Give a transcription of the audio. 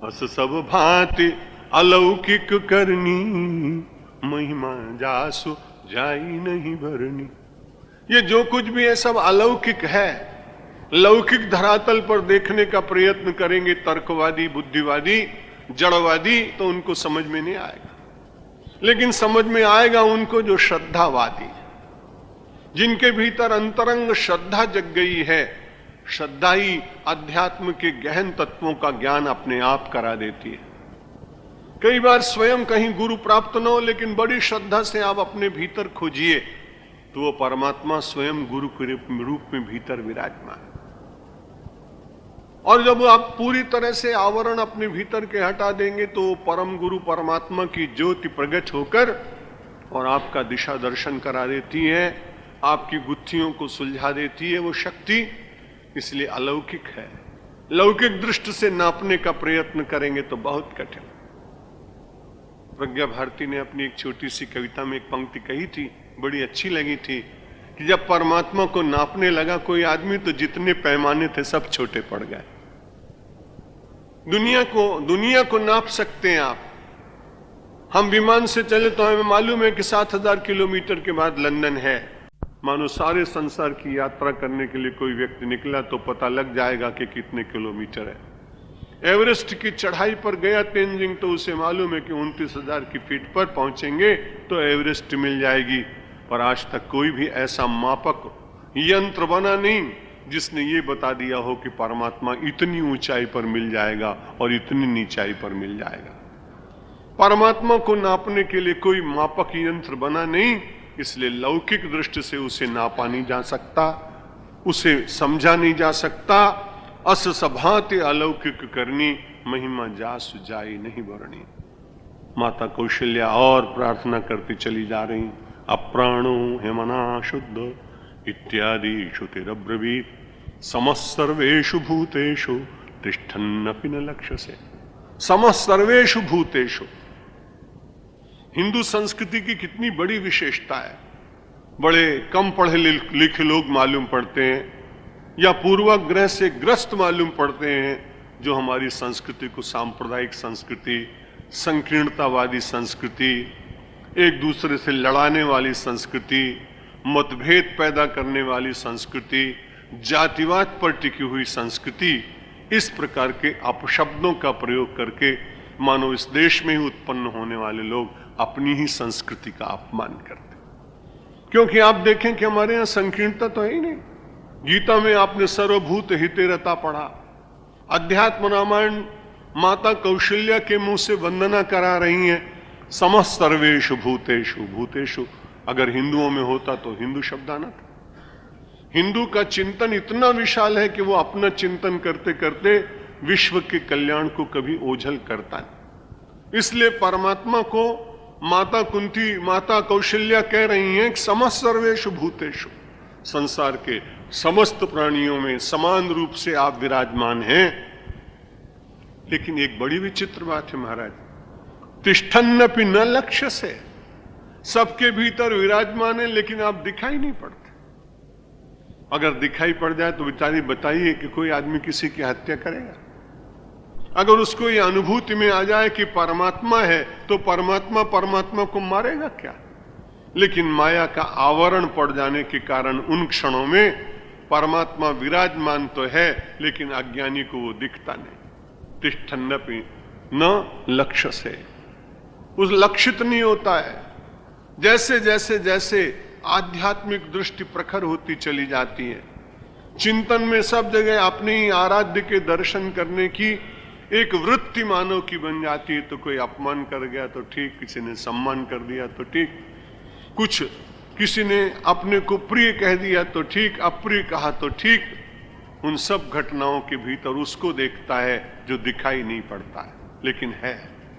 अस सब भांति अलौकिक करनी, महिमा जासु जाई नहीं भरनी। ये जो कुछ भी है सब अलौकिक है। लौकिक धरातल पर देखने का प्रयत्न करेंगे तर्कवादी, बुद्धिवादी, जड़वादी, तो उनको समझ में नहीं आएगा। लेकिन समझ में आएगा उनको जो श्रद्धावादी, जिनके भीतर अंतरंग श्रद्धा जग गई है। श्रद्धा ही अध्यात्म के गहन तत्वों का ज्ञान अपने आप करा देती है। कई बार स्वयं कहीं गुरु प्राप्त न हो, लेकिन बड़ी श्रद्धा से आप अपने भीतर खोजिए तो वो परमात्मा स्वयं गुरु के रूप में भीतर विराजमान। और जब आप पूरी तरह से आवरण अपने भीतर के हटा देंगे तो परम गुरु परमात्मा की ज्योति प्रकट होकर और आपका दिशा दर्शन करा देती है, आपकी गुत्थियों को सुलझा देती है वो शक्ति। इसलिए अलौकिक है। लौकिक दृष्टि से नापने का प्रयत्न करेंगे तो बहुत कठिन। प्रज्ञा भारती ने अपनी एक छोटी सी कविता में एक पंक्ति कही थी, बड़ी अच्छी लगी थी, कि जब परमात्मा को नापने लगा कोई आदमी तो जितने पैमाने थे सब छोटे पड़ गए। दुनिया को नाप सकते हैं आप। हम विमान से चले तो हमें मालूम है कि 7000 किलोमीटर के बाद लंदन है। मानो सारे संसार की यात्रा करने के लिए कोई व्यक्ति निकला तो पता लग जाएगा कि कितने किलोमीटर है। एवरेस्ट की चढ़ाई पर गया तेंजिंग तो उसे मालूम है कि 29,000 की फीट पर पहुंचेंगे तो एवरेस्ट मिल जाएगी। पर आज तक कोई भी ऐसा मापक यंत्र बना नहीं जिसने ये बता दिया हो कि परमात्मा इतनी ऊंचाई पर मिल जाएगा और इतनी नीचाई पर मिल जाएगा। परमात्मा को नापने के लिए कोई मापक यंत्र बना नहीं, इसलिए लौकिक दृष्टि से उसे नापा नहीं जा सकता, उसे समझा नहीं जा सकता। अस सभाते अलौकिक करनी, महिमा जासु जाई नहीं भरनी। माता कौशल्या और प्रार्थना करती चली जा रही, अप्राणो हेमना शुद्ध इत्यादि श्रुतिरब्रवीत समस्त सर्वेषु भूतेषु तिष्ठन्नपि न लक्ष्यसे। समस्त सर्वेषु भूतेषु, हिंदू संस्कृति की कितनी बड़ी विशेषता है। बड़े कम पढ़े लिखे लोग मालूम पड़ते हैं या पूर्वाग्रह से ग्रस्त मालूम पड़ते हैं जो हमारी संस्कृति को सांप्रदायिक संस्कृति, संकीर्णतावादी संस्कृति, एक दूसरे से लड़ाने वाली संस्कृति, मतभेद पैदा करने वाली संस्कृति, जातिवाद पर टिकी हुई संस्कृति, इस प्रकार के अपशब्दों का प्रयोग करके मानो इस देश में ही उत्पन्न होने वाले लोग अपनी ही संस्कृति का अपमान करते। क्योंकि आप देखें कि हमारे यहां संकीर्णता तो है ही नहीं। गीता में आपने सर्वभूत हितेरता पढ़ा। अध्यात्म रामायण माता कौशल्या के मुंह से वंदना करा रही हैं, समस्त सर्वेषु भूतेषु। भूतेषु अगर हिंदुओं में होता तो हिंदू शब्द आना था। हिंदू का चिंतन इतना विशाल है कि वो अपना चिंतन करते करते विश्व के कल्याण को कभी ओझल करता नहीं। इसलिए परमात्मा को माता कुंती, माता कौशल्या कह रही हैं कि समस्त सर्वेषु भूतेषु, संसार के समस्त प्राणियों में समान रूप से आप विराजमान हैं। लेकिन एक बड़ी विचित्र बात है महाराज, तिष्ठन्नपि न लक्ष्यसे। सबके भीतर विराजमान है लेकिन आप दिखाई नहीं पड़ते। अगर दिखाई पड़ जाए तो बेचारी बताइए कि कोई आदमी किसी की हत्या करेगा? अगर उसको ये अनुभूति में आ जाए कि परमात्मा है तो परमात्मा को मारेगा क्या? लेकिन माया का आवरण पड़ जाने के कारण उन क्षणों में परमात्मा विराजमान तो है लेकिन अज्ञानी को वो दिखता नहीं। तिष्ठन्नपि न लक्ष्यसे, उस लक्षित नहीं होता है। जैसे जैसे जैसे आध्यात्मिक दृष्टि प्रखर होती चली जाती है, चिंतन में सब जगह अपने ही आराध्य के दर्शन करने की एक वृत्ति मानव की बन जाती है। तो कोई अपमान कर गया तो ठीक, किसी ने सम्मान कर दिया तो ठीक, कुछ किसी ने अपने को प्रिय कह दिया तो ठीक, अप्रिय कहा तो ठीक। उन सब घटनाओं के भीतर उसको देखता है जो दिखाई नहीं पड़ता है लेकिन है।